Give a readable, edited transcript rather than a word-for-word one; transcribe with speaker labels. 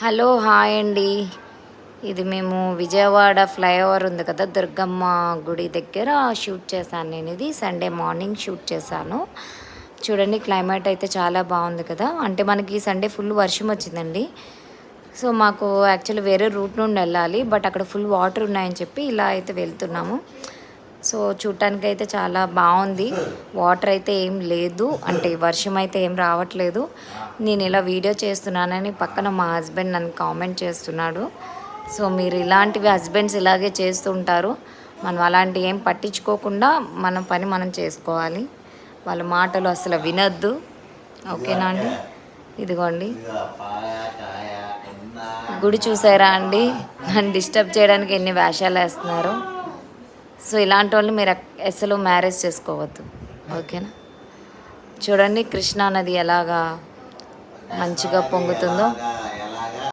Speaker 1: Hello hi అండి. ఇది మేము విజయవాడ ఫ్లైఓవర్ ఉంది కదా, దుర్గమ్మ గుడి దగ్గర షూట్ చేశాను. నేను ఇది సండే మార్నింగ్ షూట్ చేశాను. చూడండి, క్లైమేట్ అయితే చాలా బాగుంది కదా. అంటే మనకి సండే ఫుల్ వర్షం వచ్చిందండి. సో మాకు యాక్చువల్లీ వేరే రూట్ నుండి వెళ్ళాలి, బట్ అక్కడ ఫుల్ వాటర్ ఉన్నాయని చెప్పి ఇలా అయితే వెళ్తున్నాము. సో చూడటానికి అయితే చాలా బాగుంది. వాటర్ అయితే ఏం లేదు, అంటే వర్షం అయితే ఏం రావట్లేదు. నేను ఇలా వీడియో చేస్తున్నానని పక్కన మా హస్బెండ్ నన్ను కామెంట్ చేస్తున్నాడు. సో మీరు ఇలాంటివి హస్బెండ్స్ ఇలాగే చేస్తూ ఉంటారు. మనం అలాంటివి ఏం పట్టించుకోకుండా మన పని మనం చేసుకోవాలి. వాళ్ళ మాటలు అసలు వినొద్దు, ఓకేనా అండి. ఇదిగోండి, గుడి చూసారా అండి. నన్ను డిస్టర్బ్ చేయడానికి ఎన్ని వేషాలు వేస్తున్నారు. సో ఇలాంటి వాళ్ళు మీరు అసలు మ్యారేజ్ చేసుకోవద్దు, ఓకేనా. చూడండి, కృష్ణా నది ఎలాగా మంచిగా పొంగుతుందో.